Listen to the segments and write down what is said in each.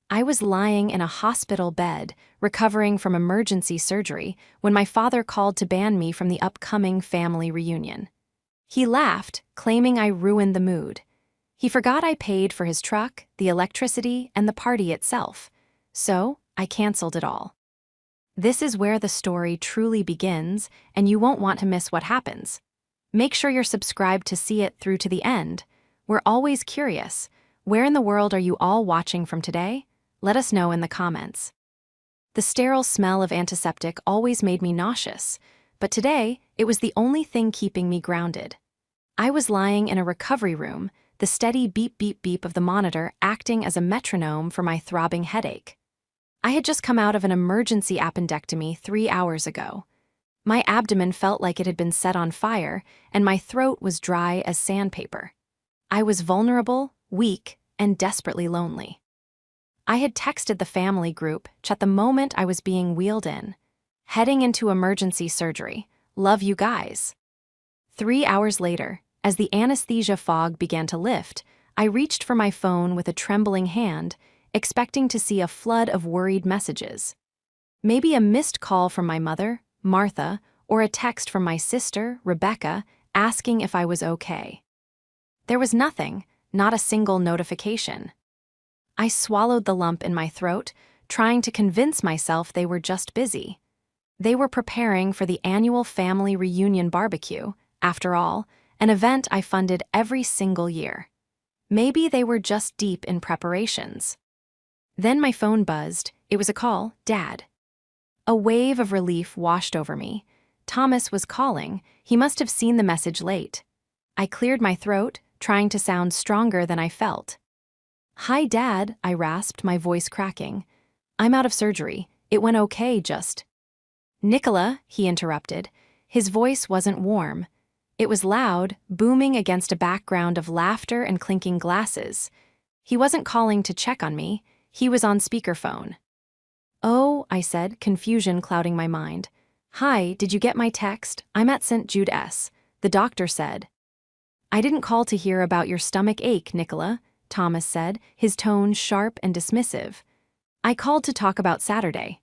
I was lying in a hospital bed, recovering from emergency surgery, when my father called to ban me from the upcoming family reunion. He laughed, claiming I ruined the mood. He forgot I paid for his truck, the electricity, and the party itself. So, I canceled it all. This is where the story truly begins, and you won't want to miss what happens. Make sure you're subscribed to see it through to the end. We're always curious. Where in the world are you all watching from today? Let us know in the comments. The sterile smell of antiseptic always made me nauseous, but today it was the only thing keeping me grounded. I was lying in a recovery room, the steady beep beep beep of the monitor acting as a metronome for my throbbing headache. I had just come out of an emergency appendectomy 3 hours ago. My abdomen felt like it had been set on fire, and my throat was dry as sandpaper. I was vulnerable, weak, and desperately lonely. I had texted the family group chat the moment I was being wheeled in. Heading into emergency surgery. Love you guys. 3 hours later, as the anesthesia fog began to lift, I reached for my phone with a trembling hand, expecting to see a flood of worried messages. Maybe a missed call from my mother, Martha, or a text from my sister, Rebecca, asking if I was okay. There was nothing, not a single notification. I swallowed the lump in my throat, trying to convince myself they were just busy. They were preparing for the annual family reunion barbecue, after all, an event I funded every single year. Maybe they were just deep in preparations. Then my phone buzzed. It was a call, Dad. A wave of relief washed over me. Thomas was calling. He must have seen the message late. I cleared my throat, trying to sound stronger than I felt. Hi, Dad, I rasped, my voice cracking. I'm out of surgery. It went okay, just. Nicola, he interrupted. His voice wasn't warm. It was loud, booming against a background of laughter and clinking glasses. He wasn't calling to check on me. He was on speakerphone. Oh, I said, confusion clouding my mind. Hi, did you get my text? I'm at St. Jude S. The doctor said. I didn't call to hear about your stomach ache, Nicola, Thomas said, his tone sharp and dismissive. I called to talk about Saturday.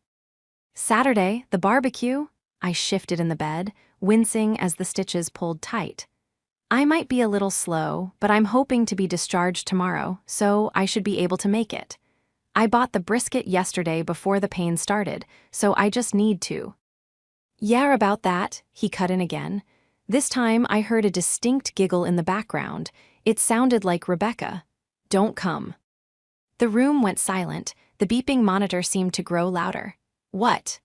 Saturday, the barbecue? I shifted in the bed, wincing as the stitches pulled tight. I might be a little slow, but I'm hoping to be discharged tomorrow, so I should be able to make it. I bought the brisket yesterday before the pain started, so I just need to. Yeah, about that, he cut in again. This time I heard a distinct giggle in the background. It sounded like Rebecca. Don't come. The room went silent. The beeping monitor seemed to grow louder. What?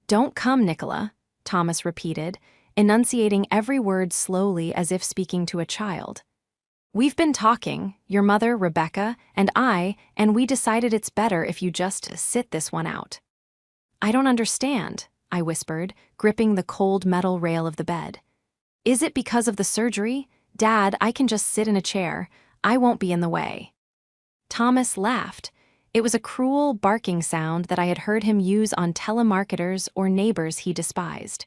Don't come, Nicola, Thomas repeated, enunciating every word slowly as if speaking to a child. We've been talking, your mother, Rebecca, and I, and we decided it's better if you just sit this one out. I don't understand, I whispered, gripping the cold metal rail of the bed. Is it because of the surgery? Dad, I can just sit in a chair. I won't be in the way. Thomas laughed. It was a cruel, barking sound that I had heard him use on telemarketers or neighbors he despised.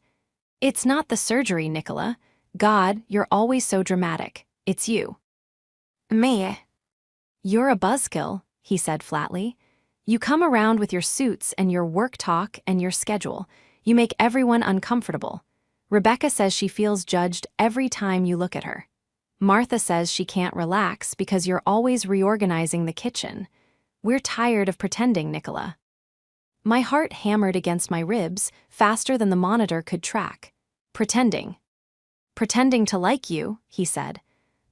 It's not the surgery, Nicola. God, you're always so dramatic. It's you. Me. You're a buzzkill, he said flatly. You come around with your suits and your work talk and your schedule. You make everyone uncomfortable. Rebecca says she feels judged every time you look at her. Martha says she can't relax because you're always reorganizing the kitchen. We're tired of pretending, Nicola. My heart hammered against my ribs faster than the monitor could track. Pretending. Pretending to like you, he said.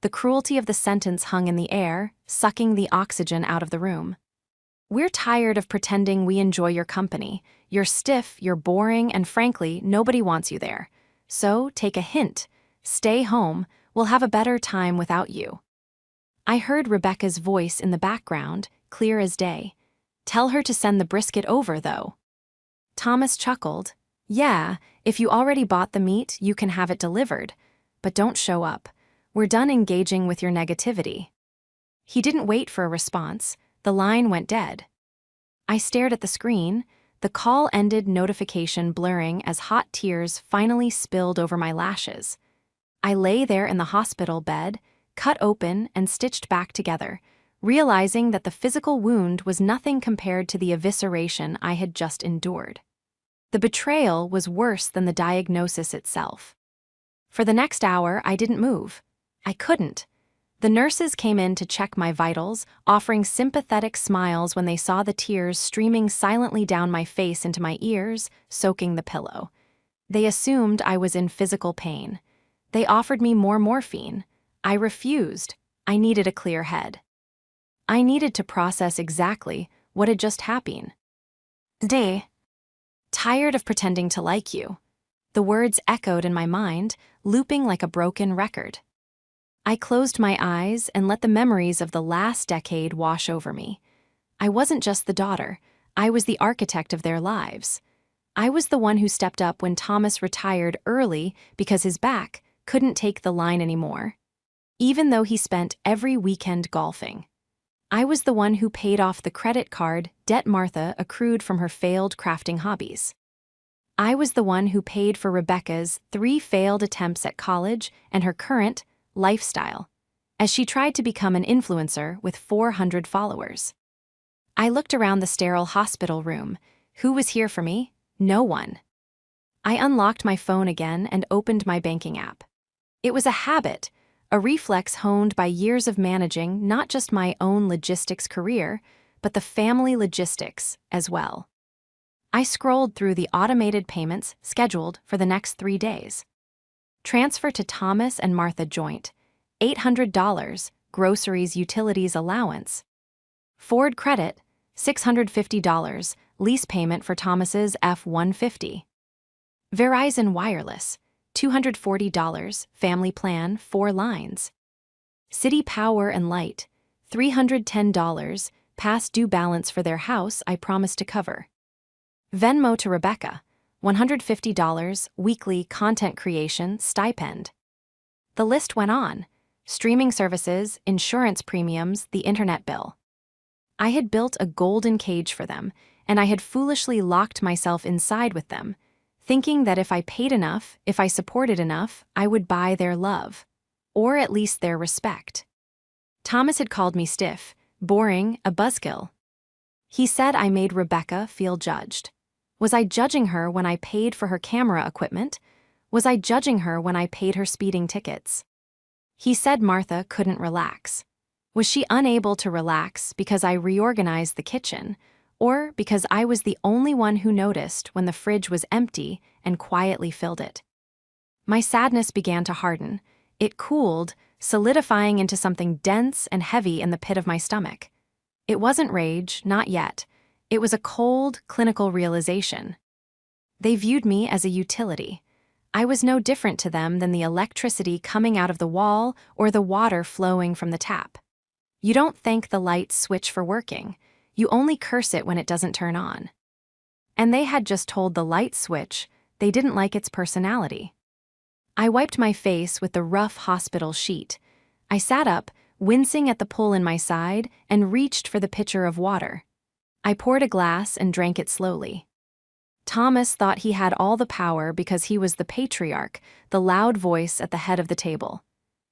The cruelty of the sentence hung in the air, sucking the oxygen out of the room. We're tired of pretending we enjoy your company. You're stiff, you're boring, and frankly, nobody wants you there. So, take a hint. Stay home. We'll have a better time without you. I heard Rebecca's voice in the background, clear as day. Tell her to send the brisket over, though. Thomas chuckled. Yeah, if you already bought the meat, you can have it delivered. But don't show up. We're done engaging with your negativity. He didn't wait for a response. The line went dead. I stared at the screen, the call ended notification blurring as hot tears finally spilled over my lashes. I lay there in the hospital bed, cut open and stitched back together, realizing that the physical wound was nothing compared to the evisceration I had just endured. The betrayal was worse than the diagnosis itself. For the next hour, I didn't move. I couldn't. The nurses came in to check my vitals, offering sympathetic smiles when they saw the tears streaming silently down my face into my ears, soaking the pillow. They assumed I was in physical pain. They offered me more morphine. I refused. I needed a clear head. I needed to process exactly what had just happened. Tired of pretending to like you. The words echoed in my mind, looping like a broken record. I closed my eyes and let the memories of the last decade wash over me. I wasn't just the daughter. I was the architect of their lives. I was the one who stepped up when Thomas retired early because his back couldn't take the line anymore, even though he spent every weekend golfing. I was the one who paid off the credit card debt Martha accrued from her failed crafting hobbies. I was the one who paid for Rebecca's 3 failed attempts at college and her current lifestyle, as she tried to become an influencer with 400 followers. I looked around the sterile hospital room. Who was here for me? No one. I unlocked my phone again and opened my banking app. It was a habit, a reflex honed by years of managing not just my own logistics career, but the family logistics as well. I scrolled through the automated payments scheduled for the next 3 days. Transfer to Thomas and Martha joint, $800, groceries utilities allowance. Ford credit, $650, lease payment for Thomas's F-150. Verizon wireless, $240, family plan, 4 lines. City Power and Light, $310, past due balance for their house I promised to cover. Venmo to Rebecca, $150, weekly content creation stipend. The list went on. Streaming services, insurance premiums, the internet bill. I had built a golden cage for them, and I had foolishly locked myself inside with them, thinking that if I paid enough, if I supported enough, I would buy their love, or at least their respect. Thomas had called me stiff, boring, a buzzkill. He said I made Rebecca feel judged. Was I judging her when I paid for her camera equipment? Was I judging her when I paid her speeding tickets? He said Martha couldn't relax. Was she unable to relax because I reorganized the kitchen, or because I was the only one who noticed when the fridge was empty and quietly filled it? My sadness began to harden. It cooled, solidifying into something dense and heavy in the pit of my stomach. It wasn't rage, not yet. It was a cold, clinical realization. They viewed me as a utility. I was no different to them than the electricity coming out of the wall or the water flowing from the tap. You don't thank the light switch for working. You only curse it when it doesn't turn on. And they had just told the light switch they didn't like its personality. I wiped my face with the rough hospital sheet. I sat up, wincing at the pull in my side, and reached for the pitcher of water. I poured a glass and drank it slowly. Thomas thought he had all the power because he was the patriarch, the loud voice at the head of the table.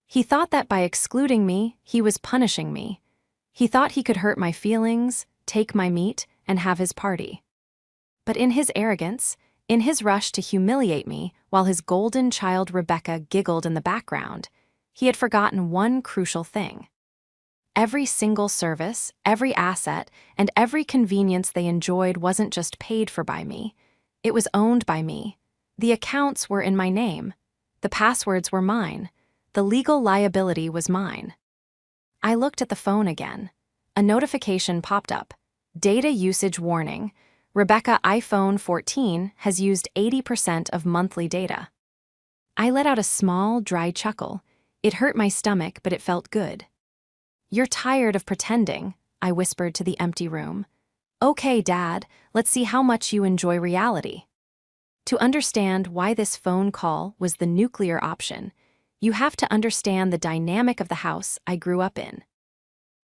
He thought that by excluding me, he was punishing me. He thought he could hurt my feelings, take my meat, and have his party. But in his arrogance, in his rush to humiliate me while his golden child Rebecca giggled in the background, he had forgotten one crucial thing. Every single service, every asset, and every convenience they enjoyed wasn't just paid for by me. It was owned by me. The accounts were in my name. The passwords were mine. The legal liability was mine. I looked at the phone again. A notification popped up. Data usage warning. Rebecca iPhone 14 has used 80% of monthly data. I let out a small, dry chuckle. It hurt my stomach, but it felt good. You're tired of pretending, I whispered to the empty room. Okay, Dad, let's see how much you enjoy reality. To understand why this phone call was the nuclear option, you have to understand the dynamic of the house I grew up in.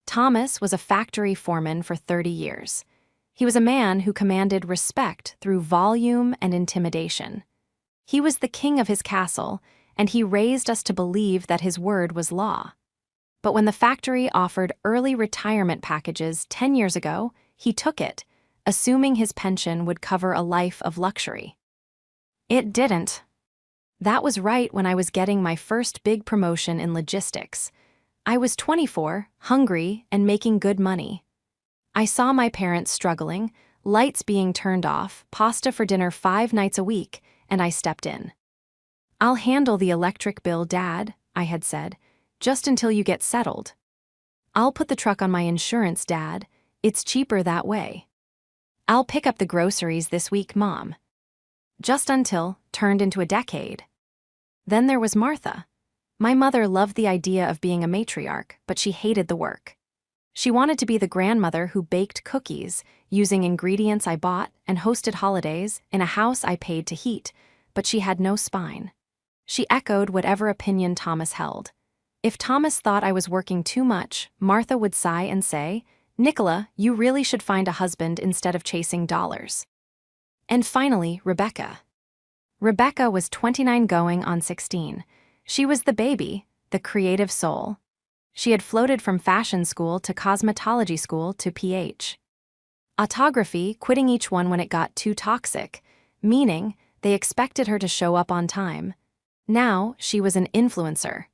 Thomas was a factory foreman for 30 years. He was a man who commanded respect through volume and intimidation. He was the king of his castle, and he raised us to believe that his word was law. But when the factory offered early retirement packages 10 years ago, he took it, assuming his pension would cover a life of luxury. It didn't. That was right when I was getting my first big promotion in logistics. I was 24, hungry, and making good money. I saw my parents struggling, lights being turned off, pasta for dinner 5 nights a week, and I stepped in. "I'll handle the electric bill, Dad," I had said, "just until you get settled. I'll put the truck on my insurance, Dad. It's cheaper that way. I'll pick up the groceries this week, Mom." Just until turned into a decade. Then there was Martha. My mother loved the idea of being a matriarch, but she hated the work. She wanted to be the grandmother who baked cookies, using ingredients I bought, and hosted holidays in a house I paid to heat, but she had no spine. She echoed whatever opinion Thomas held. If Thomas thought I was working too much, Martha would sigh and say, "Nicola, you really should find a husband instead of chasing dollars." And finally, Rebecca. Rebecca was 29 going on 16. She was the baby, the creative soul. She had floated from fashion school to cosmetology school to PH. Autography, quitting each one when it got too toxic, meaning they expected her to show up on time. Now she was an influencer.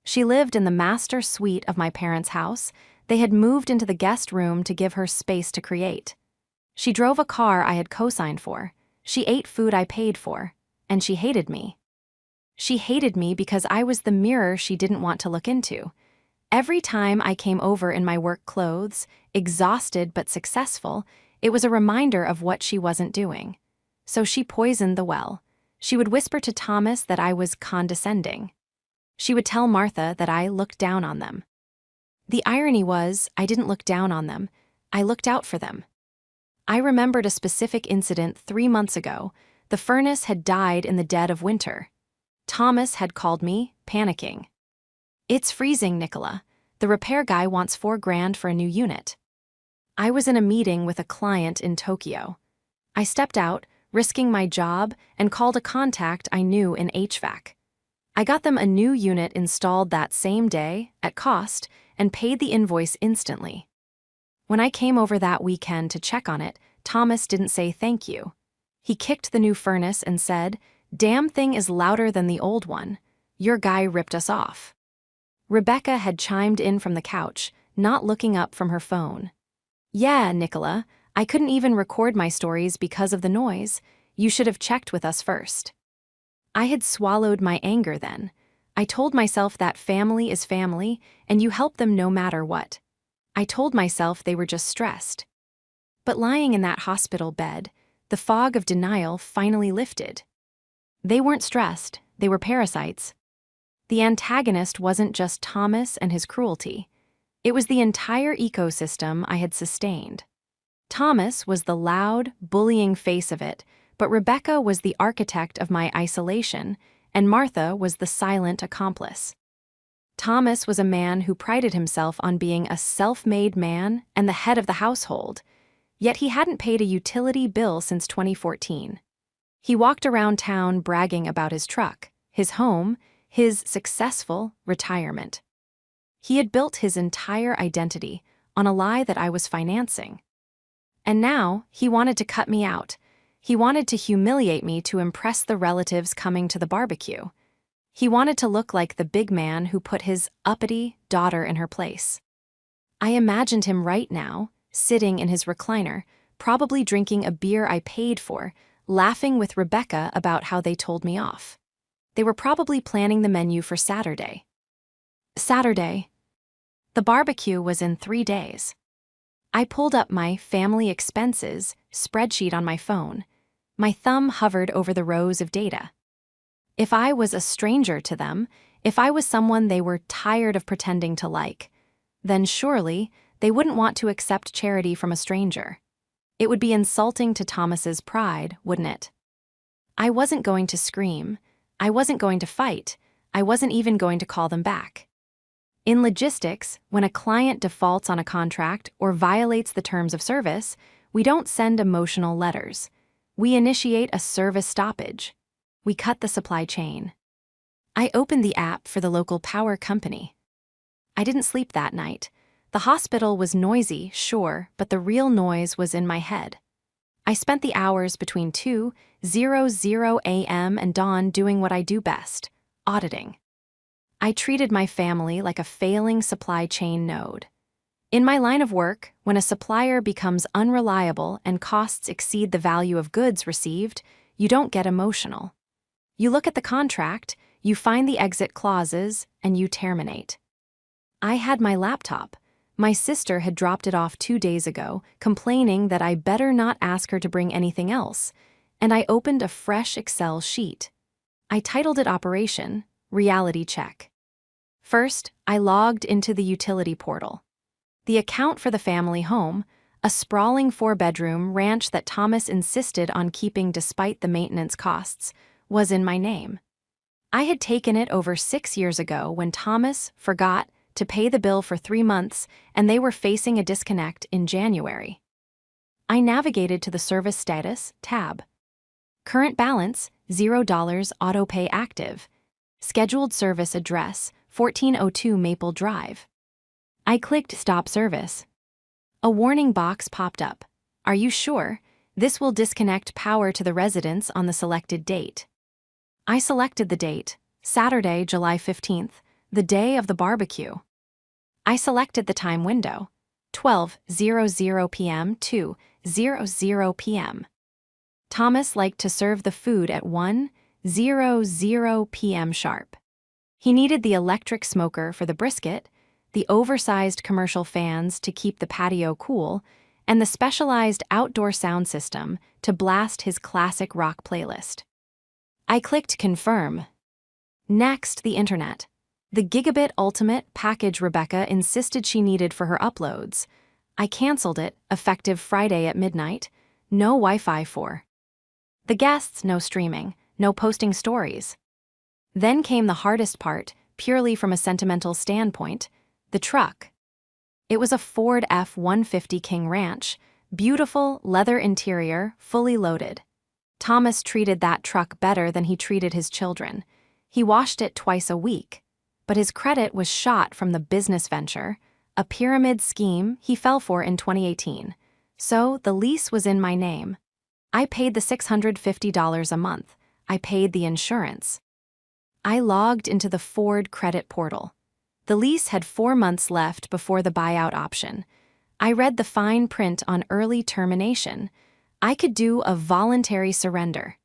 She lived in the master suite of my parents' house. They had moved into the guest room to give her space to create. She drove a car I had co-signed for. She ate food I paid for. And she hated me. She hated me because I was the mirror she didn't want to look into. Every time I came over in my work clothes, exhausted but successful, it was a reminder of what she wasn't doing. So she poisoned the well. She would whisper to Thomas that I was condescending. She would tell Martha that I looked down on them. The irony was, I didn't look down on them. I looked out for them. I remembered a specific incident 3 months ago. The furnace had died in the dead of winter. Thomas had called me, panicking. "It's freezing, Nicola. The repair guy wants $4,000 for a new unit." I was in a meeting with a client in Tokyo. I stepped out, risking my job, and called a contact I knew in HVAC. I got them a new unit installed that same day, at cost, and paid the invoice instantly. When I came over that weekend to check on it, Thomas didn't say thank you. He kicked the new furnace and said, "Damn thing is louder than the old one. Your guy ripped us off." Rebecca had chimed in from the couch, not looking up from her phone. "Yeah, Nicola, I couldn't even record my stories because of the noise. You should have checked with us first." I had swallowed my anger then. I told myself that family is family, and you help them no matter what. I told myself they were just stressed. But lying in that hospital bed, the fog of denial finally lifted. They weren't stressed, they were parasites. The antagonist wasn't just Thomas and his cruelty. It was the entire ecosystem I had sustained. Thomas was the loud, bullying face of it, but Rebecca was the architect of my isolation, and Martha was the silent accomplice. Thomas was a man who prided himself on being a self-made man and the head of the household, yet he hadn't paid a utility bill since 2014. He walked around town bragging about his truck, his home, his successful retirement. He had built his entire identity on a lie that I was financing. And now he wanted to cut me out. He wanted to humiliate me to impress the relatives coming to the barbecue. He wanted to look like the big man who put his uppity daughter in her place. I imagined him right now, sitting in his recliner, probably drinking a beer I paid for, laughing with Rebecca about how they told me off. They were probably planning the menu for Saturday. Saturday. The barbecue was in 3 days. I pulled up my family expenses spreadsheet on my phone. My thumb hovered over the rows of data. If I was a stranger to them, if I was someone they were tired of pretending to like, then surely they wouldn't want to accept charity from a stranger. It would be insulting to Thomas's pride, wouldn't it? I wasn't going to scream. I wasn't going to fight. I wasn't even going to call them back. In logistics, when a client defaults on a contract or violates the terms of service, we don't send emotional letters. We initiate a service stoppage. We cut the supply chain. I opened the app for the local power company. I didn't sleep that night. The hospital was noisy, sure, but the real noise was in my head. I spent the hours between 2:00 a.m. and dawn doing what I do best, auditing. I treated my family like a failing supply chain node. In my line of work, when a supplier becomes unreliable and costs exceed the value of goods received, you don't get emotional. You look at the contract, you find the exit clauses, and you terminate. I had my laptop. My sister had dropped it off 2 days ago, complaining that I better not ask her to bring anything else, and I opened a fresh Excel sheet. I titled it Operation Reality Check. First, I logged into the utility portal. The account for the family home, a sprawling 4-bedroom ranch that Thomas insisted on keeping despite the maintenance costs, was in my name. I had taken it over 6 years ago when Thomas forgot to pay the bill for 3 months and they were facing a disconnect in January. I navigated to the Service Status tab. Current balance, $0, autopay active. Scheduled service address, 1402 Maple Drive. I clicked Stop Service. A warning box popped up. Are you sure? This will disconnect power to the residents on the selected date. I selected the date, Saturday, July 15th, the day of the barbecue. I selected the time window, 12:00 p.m. to 00:00 p.m. Thomas liked to serve the food at 1:00 p.m. sharp. He needed the electric smoker for the brisket, the oversized commercial fans to keep the patio cool, and the specialized outdoor sound system to blast his classic rock playlist. I clicked Confirm. Next, the internet. The Gigabit Ultimate package Rebecca insisted she needed for her uploads. I canceled it, effective Friday at midnight. No Wi-Fi for the guests, no streaming, no posting stories. Then came the hardest part, purely from a sentimental standpoint, the truck. It was a Ford F-150 King Ranch, beautiful, leather interior, fully loaded. Thomas treated that truck better than he treated his children. He washed it twice a week. But his credit was shot from the business venture, a pyramid scheme he fell for in 2018. So the lease was in my name. I paid the $650 a month. I paid the insurance. I logged into the Ford credit portal. The lease had 4 months left before the buyout option. I read the fine print on early termination. I could do a voluntary surrender.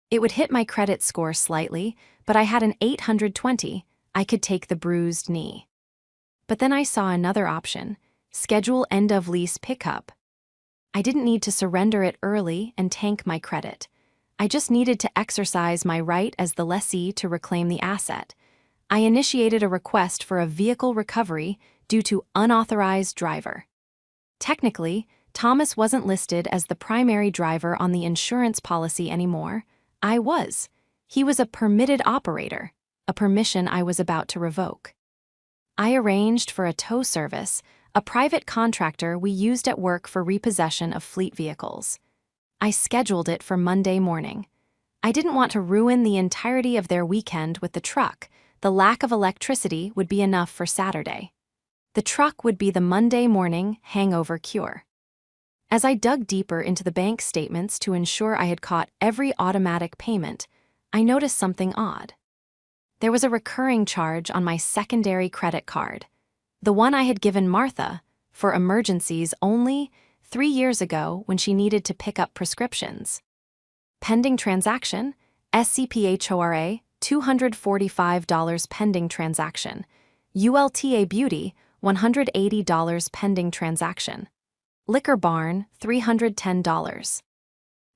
It would hit my credit score slightly, but I had an 820. I could take the bruised knee. But then I saw another option, schedule end-of-lease pickup. I didn't need to surrender it early and tank my credit. I just needed to exercise my right as the lessee to reclaim the asset. I initiated a request for a vehicle recovery due to unauthorized driver. Technically, Thomas wasn't listed as the primary driver on the insurance policy anymore. I was. He was a permitted operator, a permission I was about to revoke. I arranged for a tow service, a private contractor we used at work for repossession of fleet vehicles. I scheduled it for Monday morning. I didn't want to ruin the entirety of their weekend with the truck. The lack of electricity would be enough for Saturday. The truck would be the Monday morning hangover cure. As I dug deeper into the bank statements to ensure I had caught every automatic payment, I noticed something odd. There was a recurring charge on my secondary credit card, the one I had given Martha for emergencies only 3 years ago when she needed to pick up prescriptions. Pending transaction, SCPHORA, $245 pending transaction. ULTA Beauty, $180 pending transaction. Liquor Barn, $310.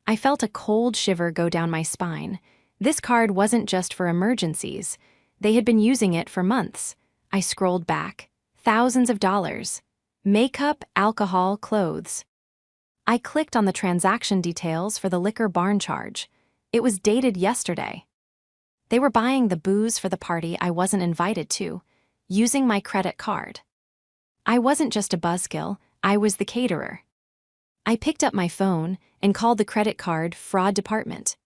I felt a cold shiver go down my spine. This card wasn't just for emergencies. They had been using it for months. I scrolled back. Thousands of dollars. Makeup, alcohol, clothes. I clicked on the transaction details for the Liquor Barn charge. It was dated yesterday. They were buying the booze for the party I wasn't invited to, using my credit card. I wasn't just a buzzkill, I was the caterer. I picked up my phone and called the credit card fraud department.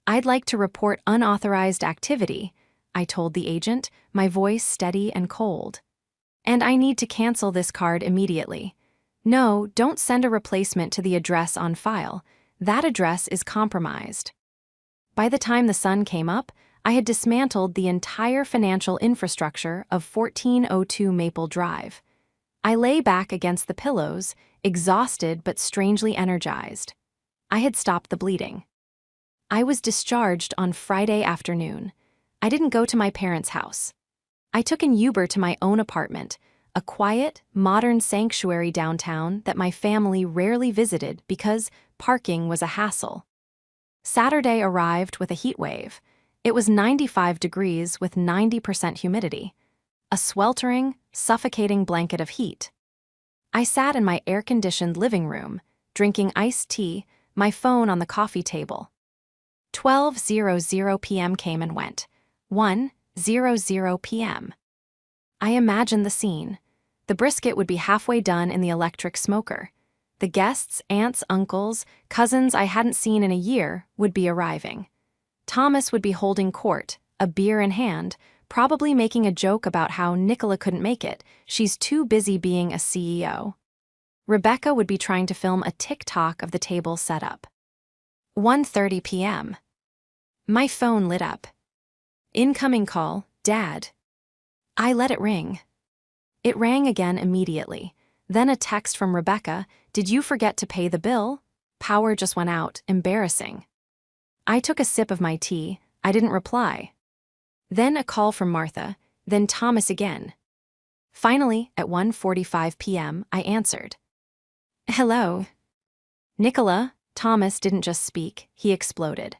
I'd like to report unauthorized activity, I told the agent, my voice steady and cold. And I need to cancel this card immediately. No, don't send a replacement to the address on file. That address is compromised. By the time the sun came up, I had dismantled the entire financial infrastructure of 1402 Maple Drive. I lay back against the pillows, exhausted but strangely energized. I had stopped the bleeding. I was discharged on Friday afternoon. I didn't go to my parents' house. I took an Uber to my own apartment, a quiet, modern sanctuary downtown that my family rarely visited because parking was a hassle. Saturday arrived with a heat wave. It was 95 degrees with 90% humidity. A sweltering, suffocating blanket of heat. I sat in my air-conditioned living room, drinking iced tea, my phone on the coffee table. 12:00 p.m. came and went. 1:00 p.m. I imagined the scene. The brisket would be halfway done in the electric smoker. The guests, aunts, uncles, cousins I hadn't seen in a year, would be arriving. Thomas would be holding court, a beer in hand, probably making a joke about how Nicola couldn't make it. She's too busy being a CEO. Rebecca would be trying to film a TikTok of the table set up. 1:30 p.m. My phone lit up. Incoming call, Dad. I let it ring. It rang again immediately. Then a text from Rebecca, "Did you forget to pay the bill?" Power just went out, embarrassing. I took a sip of my tea. I didn't reply. Then a call from Martha, then Thomas again. Finally, at 1:45 p.m., I answered. "Hello." "Nicola." Thomas didn't just speak, he exploded.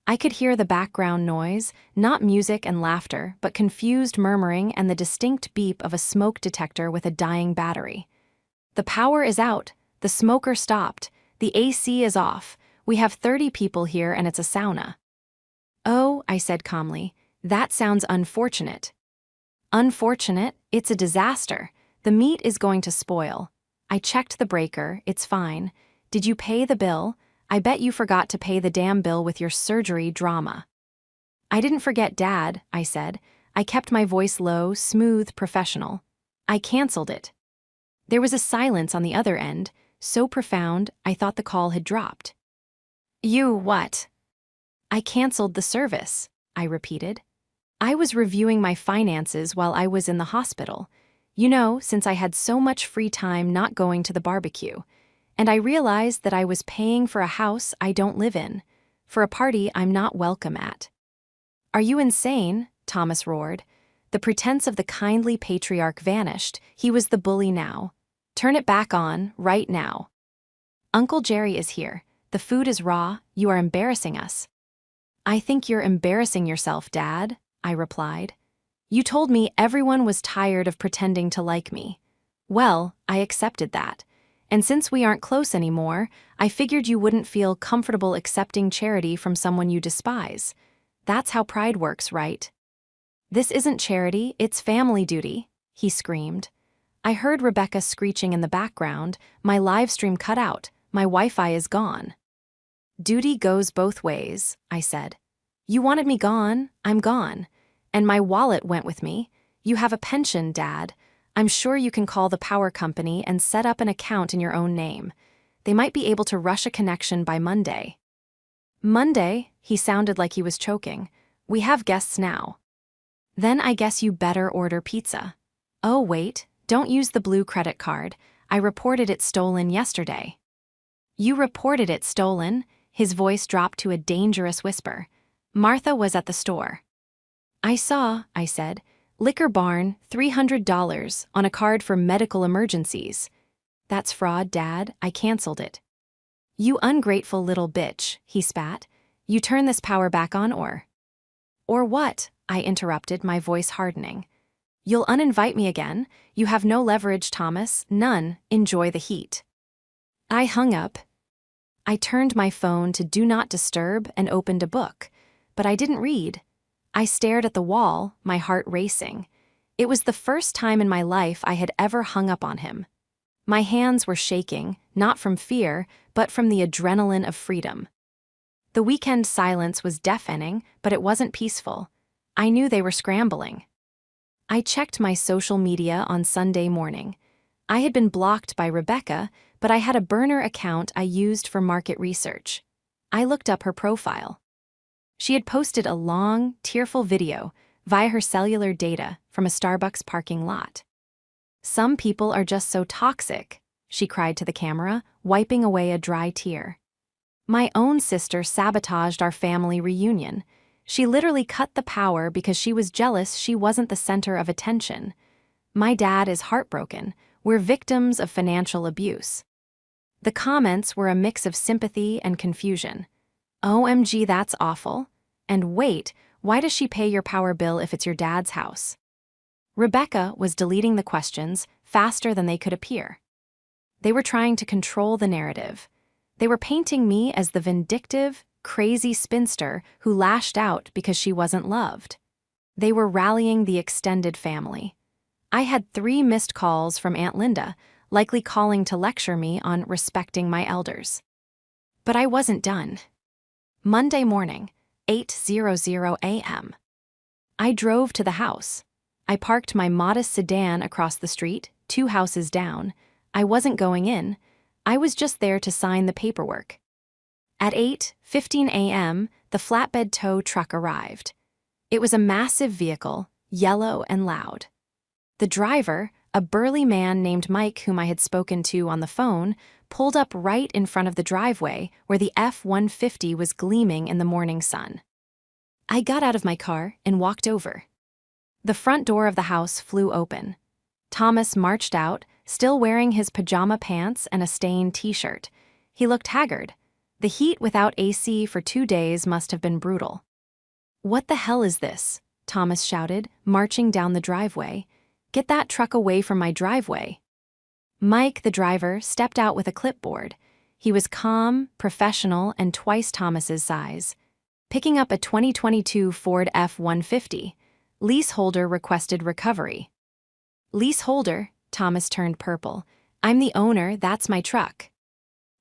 I could hear the background noise, not music and laughter, but confused murmuring and the distinct beep of a smoke detector with a dying battery. "The power is out. The smoker stopped. The AC is off. We have 30 people here and it's a sauna." "Oh," I said calmly, "that sounds unfortunate." "Unfortunate? It's a disaster. The meat is going to spoil. I checked the breaker, it's fine. Did you pay the bill? I bet you forgot to pay the damn bill with your surgery drama." "I didn't forget, Dad," I said. I kept my voice low, smooth, professional. "I canceled it." There was a silence on the other end, so profound I thought the call had dropped. "You what?" "I canceled the service," I repeated. "I was reviewing my finances while I was in the hospital. You know, since I had so much free time not going to the barbecue. And I realized that I was paying for a house I don't live in, for a party I'm not welcome at." "Are you insane?" Thomas roared. The pretense of the kindly patriarch vanished. He was the bully now. "Turn it back on, right now." "Uncle Jerry is here. The food is raw. You are embarrassing us." "I think you're embarrassing yourself, Dad," I replied. "You told me everyone was tired of pretending to like me. Well, I accepted that. And since we aren't close anymore, I figured you wouldn't feel comfortable accepting charity from someone you despise. That's how pride works, right?" "This isn't charity, it's family duty," he screamed. I heard Rebecca screeching in the background. My live stream cut out. My Wi-Fi is gone. "Duty goes both ways," I said. "You wanted me gone, I'm gone. And my wallet went with me. You have a pension, Dad. I'm sure you can call the power company and set up an account in your own name. They might be able to rush a connection by Monday." "Monday?" He sounded like he was choking. "We have guests now." "Then I guess you better order pizza." "Oh, wait, don't use the blue credit card. I reported it stolen yesterday." "You reported it stolen?" His voice dropped to a dangerous whisper. "Martha was at the store." "I saw," I said. "Liquor barn, $300 on a card for medical emergencies." "That's fraud, Dad. I canceled it." "You ungrateful little bitch," he spat. "You turn this power back on or—" "Or what?" I interrupted, my voice hardening. "You'll uninvite me again? You have no leverage, Thomas, none. Enjoy the heat." I hung up. I turned my phone to Do Not Disturb and opened a book, but I didn't read. I stared at the wall, my heart racing. It was the first time in my life I had ever hung up on him. My hands were shaking, not from fear, but from the adrenaline of freedom. The weekend silence was deafening, but it wasn't peaceful. I knew they were scrambling. I checked my social media on Sunday morning. I had been blocked by Rebecca, but I had a burner account I used for market research. I looked up her profile. She had posted a long, tearful video via her cellular data from a Starbucks parking lot. "Some people are just so toxic," she cried to the camera, wiping away a dry tear. "My own sister sabotaged our family reunion. She literally cut the power because she was jealous she wasn't the center of attention. My dad is heartbroken. We're victims of financial abuse." The comments were a mix of sympathy and confusion. "OMG, that's awful. And wait, why does she pay your power bill if it's your dad's house?" Rebecca was deleting the questions faster than they could appear. They were trying to control the narrative. They were painting me as the vindictive, crazy spinster who lashed out because she wasn't loved. They were rallying the extended family. I had 3 missed calls from Aunt Linda, likely calling to lecture me on respecting my elders. But I wasn't done. Monday morning, 8:00 a.m. I drove to the house. I parked my modest sedan across the street, 2 houses down. I wasn't going in. I was just there to sign the paperwork. At 8:15 a.m., the flatbed tow truck arrived. It was a massive vehicle, yellow and loud. The driver, a burly man named Mike whom I had spoken to on the phone, pulled up right in front of the driveway where the F-150 was gleaming in the morning sun. I got out of my car and walked over. The front door of the house flew open. Thomas marched out, still wearing his pajama pants and a stained t-shirt. He looked haggard. The heat without AC for 2 days must have been brutal. "What the hell is this?" Thomas shouted, marching down the driveway. "Get that truck away from my driveway." Mike, the driver, stepped out with a clipboard. He was calm, professional, and twice Thomas's size. Picking up a 2022 Ford F-150, leaseholder requested recovery. "Leaseholder?" Thomas turned purple. "I'm the owner, that's my truck."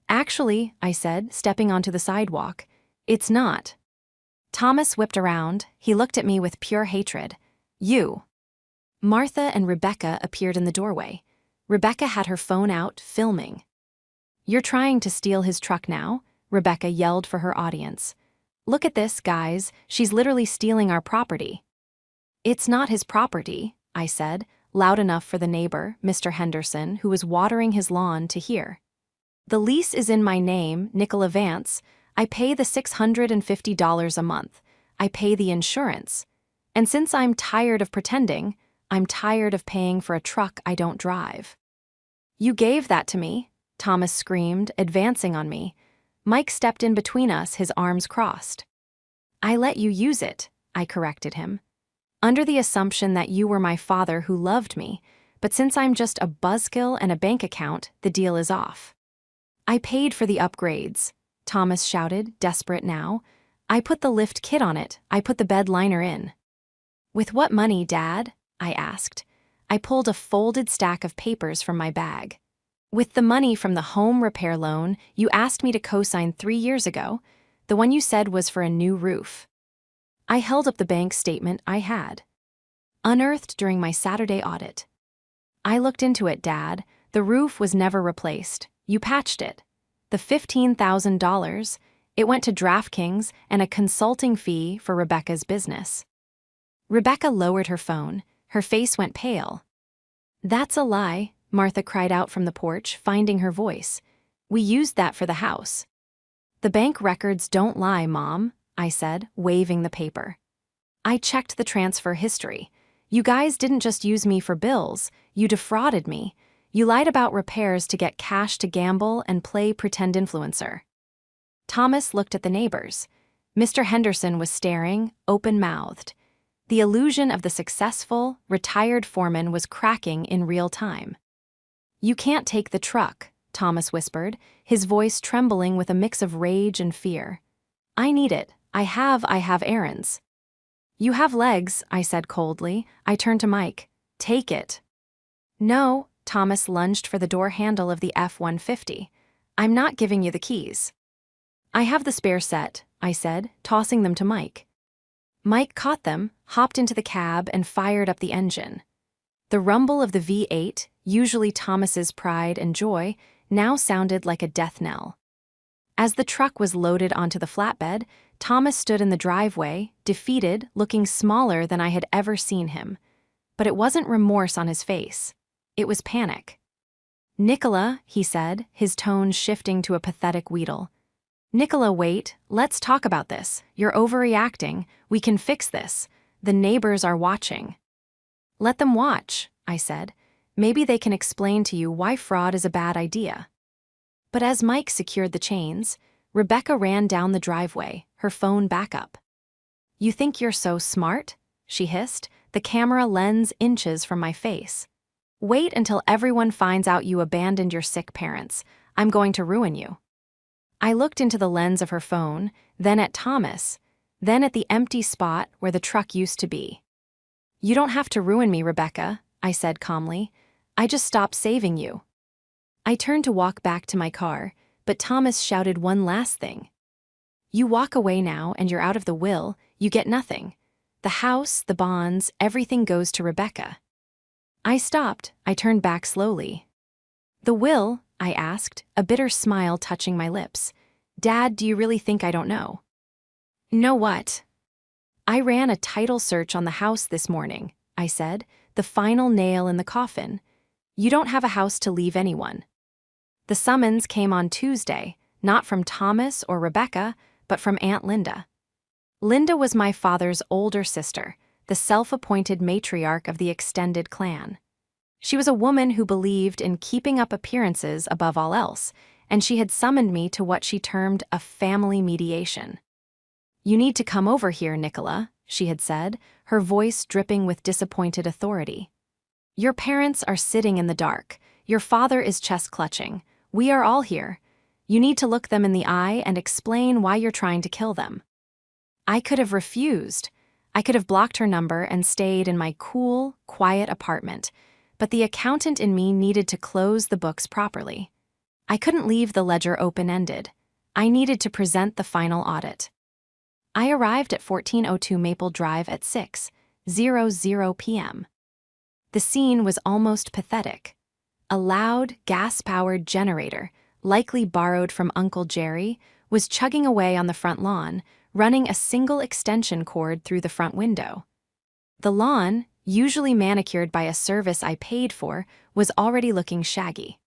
"Actually," I said, stepping onto the sidewalk, "it's not." Thomas whipped around. He looked at me with pure hatred. "You." Martha and Rebecca appeared in the doorway. Rebecca had her phone out, filming. "You're trying to steal his truck now?" Rebecca yelled for her audience. "Look at this, guys. She's literally stealing our property." "It's not his property," I said, loud enough for the neighbor, Mr. Henderson, who was watering his lawn, to hear. "The lease is in my name, Nicola Vance. I pay the $650 a month. I pay the insurance. And since I'm tired of pretending, I'm tired of paying for a truck I don't drive." "You gave that to me," Thomas screamed, advancing on me. Mike stepped in between us, his arms crossed. "I let you use it," I corrected him, "under the assumption that you were my father who loved me, but since I'm just a buzzkill and a bank account, the deal is off." "I paid for the upgrades," Thomas shouted, desperate now. "I put the lift kit on it. I put the bed liner in." "With what money, Dad?" I asked. I pulled a folded stack of papers from my bag. "With the money from the home repair loan you asked me to co-sign 3 years ago, the one you said was for a new roof." I held up the bank statement I had. "Unearthed during my Saturday audit." "I looked into it, Dad. The roof was never replaced. You patched it. The $15,000, it went to DraftKings and a consulting fee for Rebecca's business." Rebecca lowered her phone. Her face went pale. "That's a lie," Martha cried out from the porch, finding her voice. "We used that for the house." "The bank records don't lie, Mom," I said, waving the paper. "I checked the transfer history. You guys didn't just use me for bills, you defrauded me. You lied about repairs to get cash to gamble and play pretend influencer." Thomas looked at the neighbors. Mr. Henderson was staring, open-mouthed. The illusion of the successful, retired foreman was cracking in real time. "You can't take the truck," Thomas whispered, his voice trembling with a mix of rage and fear. "I need it. I have errands." "You have legs," I said coldly. I turned to Mike. "Take it." "No," Thomas lunged for the door handle of the F-150. "I'm not giving you the keys." "I have the spare set," I said, tossing them to Mike. Mike caught them, hopped into the cab, and fired up the engine. The rumble of the V8, usually Thomas's pride and joy, now sounded like a death knell. As the truck was loaded onto the flatbed, Thomas stood in the driveway, defeated, looking smaller than I had ever seen him. But it wasn't remorse on his face. It was panic. "Nicola," he said, his tone shifting to a pathetic wheedle. "Nicola, wait, let's talk about this. You're overreacting. We can fix this. The neighbors are watching." "Let them watch," I said. "Maybe they can explain to you why fraud is a bad idea." But as Mike secured the chains, Rebecca ran down the driveway, her phone back up. "You think you're so smart?" she hissed, the camera lens inches from my face. "Wait until everyone finds out you abandoned your sick parents. I'm going to ruin you." I looked into the lens of her phone, then at Thomas, then at the empty spot where the truck used to be. "You don't have to ruin me, Rebecca," I said calmly. "I just stopped saving you." I turned to walk back to my car, but Thomas shouted one last thing. "You walk away now and you're out of the will, you get nothing. The house, the bonds, everything goes to Rebecca." I stopped. I turned back slowly. "The will?" I asked, a bitter smile touching my lips. "Dad, do you really think I don't know?" "Know what?" "I ran a title search on the house this morning," I said, the final nail in the coffin. "You don't have a house to leave anyone." The summons came on Tuesday, not from Thomas or Rebecca, but from Aunt Linda. Linda was my father's older sister, the self-appointed matriarch of the extended clan. She was a woman who believed in keeping up appearances above all else, and she had summoned me to what she termed a family mediation. "You need to come over here, Nicola," she had said, her voice dripping with disappointed authority. "Your parents are sitting in the dark. Your father is chest-clutching. We are all here. You need to look them in the eye and explain why you're trying to kill them." I could have refused. I could have blocked her number and stayed in my cool, quiet apartment, but the accountant in me needed to close the books properly. I couldn't leave the ledger open-ended. I needed to present the final audit. I arrived at 1402 Maple Drive at 6:00 p.m. The scene was almost pathetic. A loud, gas-powered generator, likely borrowed from Uncle Jerry, was chugging away on the front lawn, running a single extension cord through the front window. The lawn, usually manicured by a service I paid for, was already looking shaggy.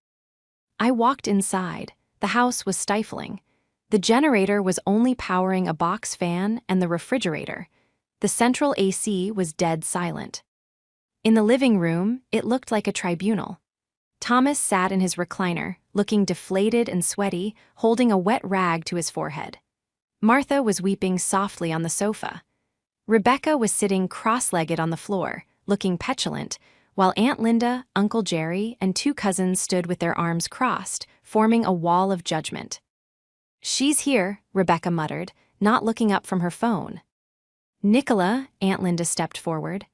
I walked inside. The house was stifling. The generator was only powering a box fan and the refrigerator. The central AC was dead silent. In the living room, it looked like a tribunal. Thomas sat in his recliner, looking deflated and sweaty, holding a wet rag to his forehead. Martha was weeping softly on the sofa. Rebecca was sitting cross-legged on the floor, looking petulant, while Aunt Linda, Uncle Jerry, and two cousins stood with their arms crossed, forming a wall of judgment. "She's here," Rebecca muttered, not looking up from her phone. "Nicola," Aunt Linda stepped forward.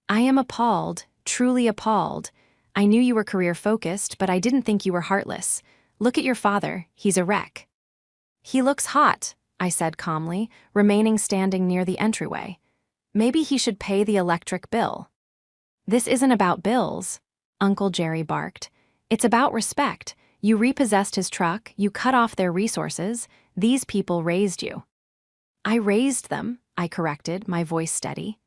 "I am appalled, truly appalled. I knew you were career-focused, but I didn't think you were heartless. Look at your father, he's a wreck." "He looks hot," I said calmly, remaining standing near the entryway. "Maybe he should pay the electric bill." "This isn't about bills," Uncle Jerry barked. "It's about respect. You repossessed his truck, you cut off their resources. These people raised you." "I raised them," I corrected, my voice steady.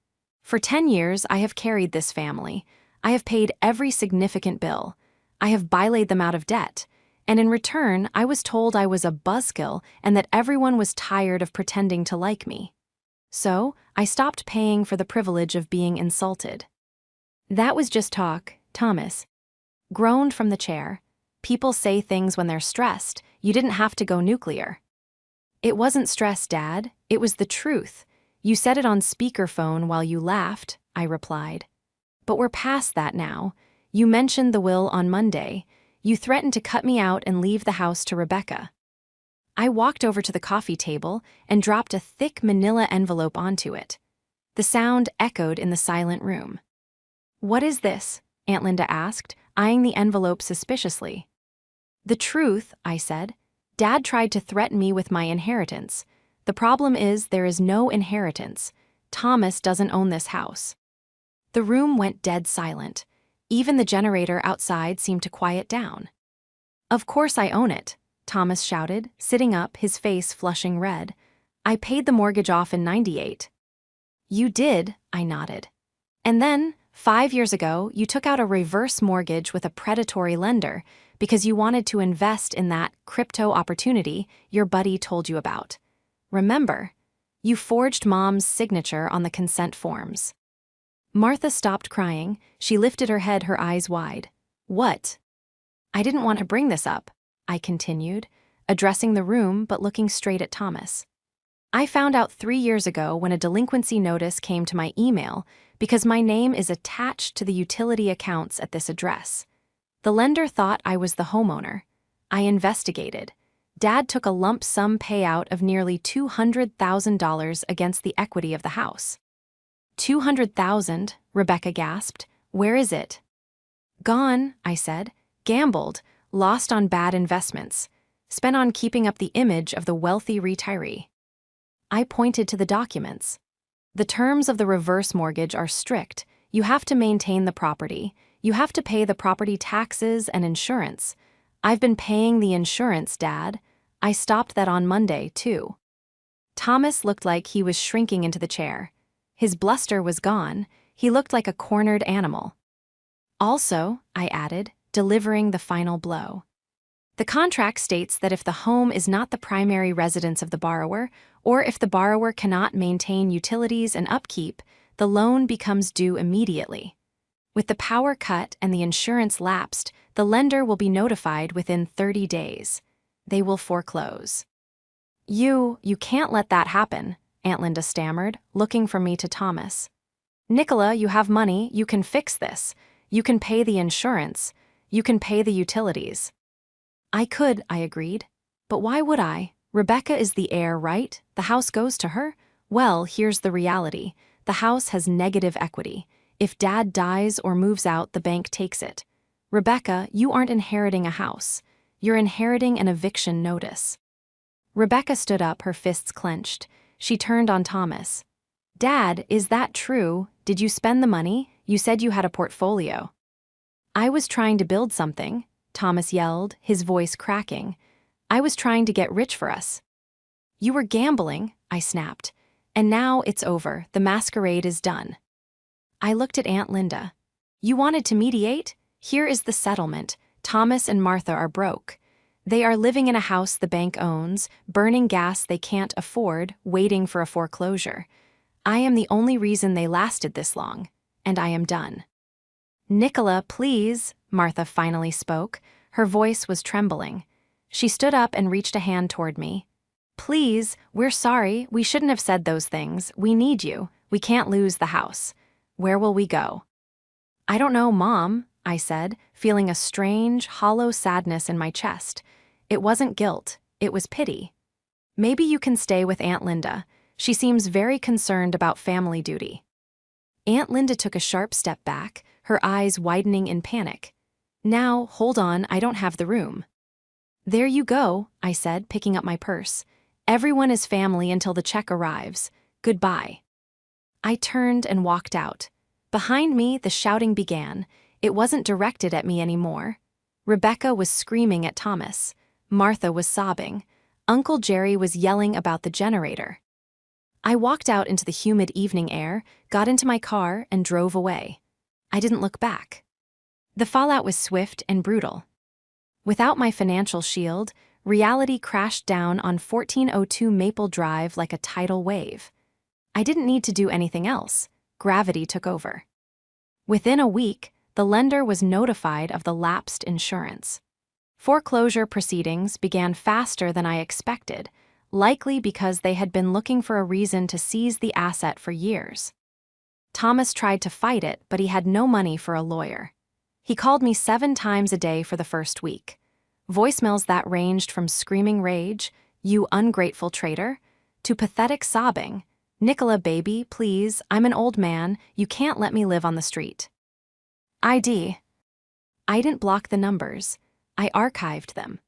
"For 10 years, I have carried this family. I have paid every significant bill. I have bylaid them out of debt. And in return, I was told I was a buzzkill and that everyone was tired of pretending to like me. So, I stopped paying for the privilege of being insulted." "That was just talk," Thomas groaned from the chair. "People say things when they're stressed. You didn't have to go nuclear." "It wasn't stress, Dad. It was the truth. You said it on speakerphone while you laughed," I replied. "But we're past that now. You mentioned the will on Monday. You threatened to cut me out and leave the house to Rebecca." I walked over to the coffee table and dropped a thick manila envelope onto it. The sound echoed in the silent room. "What is this?" Aunt Linda asked, eyeing the envelope suspiciously. "The truth," I said. "Dad tried to threaten me with my inheritance. The problem is there is no inheritance. Thomas doesn't own this house. The room went dead silent. Even the generator outside seemed to quiet down. Of course I own it, Thomas shouted, sitting up, his face flushing red. I paid the mortgage off in '98. You did, I nodded. And then, 5 years ago, you took out a reverse mortgage with a predatory lender because you wanted to invest in that crypto opportunity your buddy told you about. Remember? You forged Mom's signature on the consent forms. Martha stopped crying. She lifted her head, her eyes wide. What? I didn't want to bring this up, I continued, addressing the room but looking straight at Thomas. I found out 3 years ago when a delinquency notice came to my email because my name is attached to the utility accounts at this address. The lender thought I was the homeowner. I investigated. Dad took a lump sum payout of nearly $200,000 against the equity of the house. $200,000, Rebecca gasped. Where is it? Gone, I said. Gambled, lost on bad investments, spent on keeping up the image of the wealthy retiree. I pointed to the documents. The terms of the reverse mortgage are strict. You have to maintain the property. You have to pay the property taxes and insurance. I've been paying the insurance, Dad. I stopped that on Monday, too. Thomas looked like he was shrinking into the chair. His bluster was gone. He looked like a cornered animal. Also, I added, delivering the final blow. The contract states that if the home is not the primary residence of the borrower, or if the borrower cannot maintain utilities and upkeep, the loan becomes due immediately. With the power cut and the insurance lapsed, the lender will be notified within 30 days. They will foreclose. You can't let that happen, Aunt Linda stammered, looking from me to Thomas. Nicola, you have money, you can fix this. You can pay the insurance. You can pay the utilities. I could, I agreed. But why would I? Rebecca is the heir, right? The house goes to her? Well, here's the reality. The house has negative equity. If Dad dies or moves out, the bank takes it. Rebecca, you aren't inheriting a house. You're inheriting an eviction notice. Rebecca stood up, her fists clenched. She turned on Thomas. Dad, is that true? Did you spend the money? You said you had a portfolio. I was trying to build something, Thomas yelled, his voice cracking. I was trying to get rich for us. You were gambling, I snapped. And now it's over. The masquerade is done. I looked at Aunt Linda. You wanted to mediate? Here is the settlement. Thomas and Martha are broke. They are living in a house the bank owns, burning gas they can't afford, waiting for a foreclosure. I am the only reason they lasted this long, and I am done. Nicola, please, Martha finally spoke. Her voice was trembling. She stood up and reached a hand toward me. Please, we're sorry. We shouldn't have said those things. We need you. We can't lose the house. Where will we go? I don't know, Mom, I said, feeling a strange, hollow sadness in my chest. It wasn't guilt. It was pity. Maybe you can stay with Aunt Linda. She seems very concerned about family duty. Aunt Linda took a sharp step back, her eyes widening in panic. Now, hold on, I don't have the room. There you go, I said, picking up my purse. Everyone is family until the check arrives. Goodbye. I turned and walked out. Behind me, the shouting began. It wasn't directed at me anymore. Rebecca was screaming at Thomas. Martha was sobbing. Uncle Jerry was yelling about the generator. I walked out into the humid evening air, got into my car, and drove away. I didn't look back. The fallout was swift and brutal. Without my financial shield, reality crashed down on 1402 Maple Drive like a tidal wave. I didn't need to do anything else. Gravity took over. Within a week, the lender was notified of the lapsed insurance. Foreclosure proceedings began faster than I expected, likely because they had been looking for a reason to seize the asset for years. Thomas tried to fight it, but he had no money for a lawyer. He called me 7 times a day for the first week. Voicemails that ranged from screaming rage, "You ungrateful traitor," to pathetic sobbing, "Nicola, baby, please, I'm an old man, you can't let me live on the street." I didn't block the numbers. I archived them.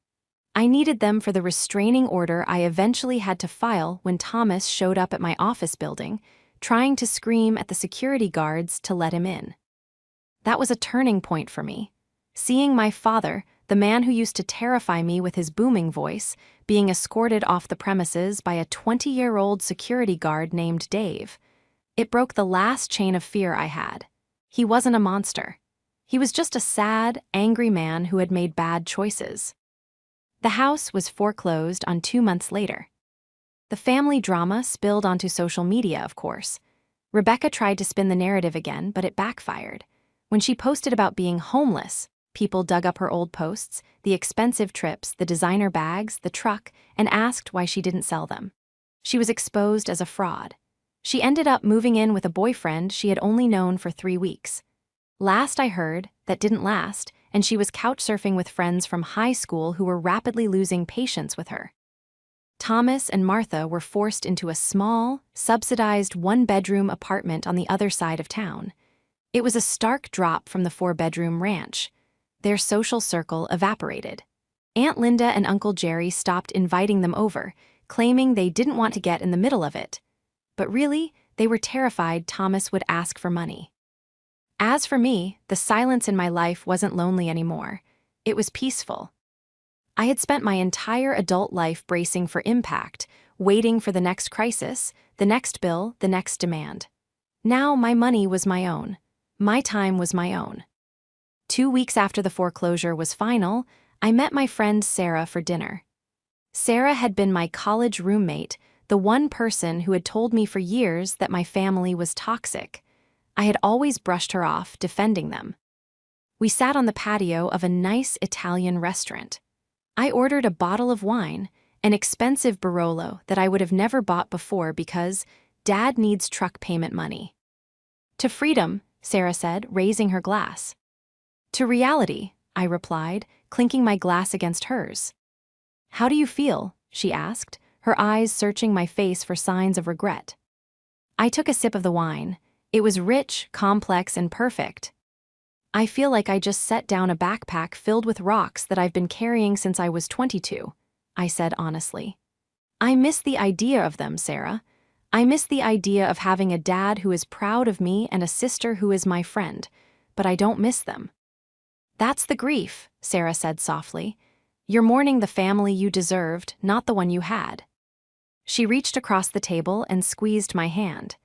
I needed them for the restraining order I eventually had to file when Thomas showed up at my office building, trying to scream at the security guards to let him in. That was a turning point for me. Seeing my father, the man who used to terrify me with his booming voice, being escorted off the premises by a 20-year-old security guard named Dave. It broke the last chain of fear I had. He wasn't a monster. He was just a sad, angry man who had made bad choices. The house was foreclosed on 2 months later. The family drama spilled onto social media, of course. Rebecca tried to spin the narrative again, but it backfired. When she posted about being homeless, people dug up her old posts, the expensive trips, the designer bags, the truck, and asked why she didn't sell them. She was exposed as a fraud. She ended up moving in with a boyfriend she had only known for 3 weeks. Last I heard, that didn't last, and she was couch-surfing with friends from high school who were rapidly losing patience with her. Thomas and Martha were forced into a small, subsidized one-bedroom apartment on the other side of town. It was a stark drop from the 4-bedroom ranch. Their social circle evaporated. Aunt Linda and Uncle Jerry stopped inviting them over, claiming they didn't want to get in the middle of it. But really, they were terrified Thomas would ask for money. As for me, the silence in my life wasn't lonely anymore. It was peaceful. I had spent my entire adult life bracing for impact, waiting for the next crisis, the next bill, the next demand. Now my money was my own. My time was my own. 2 weeks after the foreclosure was final, I met my friend Sarah for dinner. Sarah had been my college roommate, the one person who had told me for years that my family was toxic. I had always brushed her off, defending them. We sat on the patio of a nice Italian restaurant. I ordered a bottle of wine, an expensive Barolo that I would have never bought before because Dad needs truck payment money. To freedom, Sarah said, raising her glass. To reality, I replied, clinking my glass against hers. How do you feel? She asked, her eyes searching my face for signs of regret. I took a sip of the wine. It was rich, complex, and perfect. I feel like I just set down a backpack filled with rocks that I've been carrying since I was 22, I said honestly. I miss the idea of them, Sarah. I miss the idea of having a dad who is proud of me and a sister who is my friend, but I don't miss them. That's the grief, Sarah said softly. You're mourning the family you deserved, not the one you had. She reached across the table and squeezed my hand.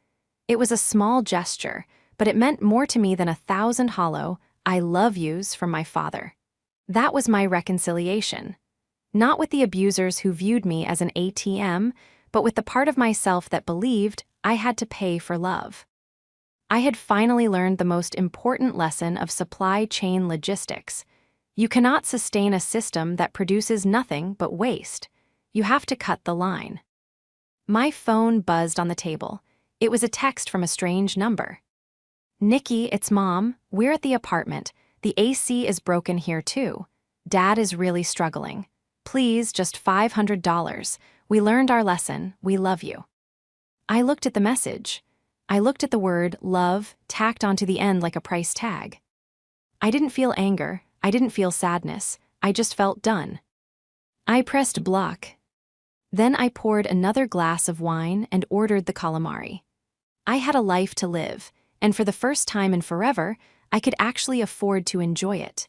It was a small gesture, but it meant more to me than 1,000 hollow "I love yous" from my father. That was my reconciliation. Not with the abusers who viewed me as an ATM, but with the part of myself that believed I had to pay for love. I had finally learned the most important lesson of supply chain logistics. You cannot sustain a system that produces nothing but waste. You have to cut the line. My phone buzzed on the table. It was a text from a strange number. Nikki, it's Mom. We're at the apartment. The AC is broken here too. Dad is really struggling. Please, just $500. We learned our lesson. We love you. I looked at the message. I looked at the word love tacked onto the end like a price tag. I didn't feel anger. I didn't feel sadness. I just felt done. I pressed block. Then I poured another glass of wine and ordered the calamari. I had a life to live, and for the first time in forever, I could actually afford to enjoy it.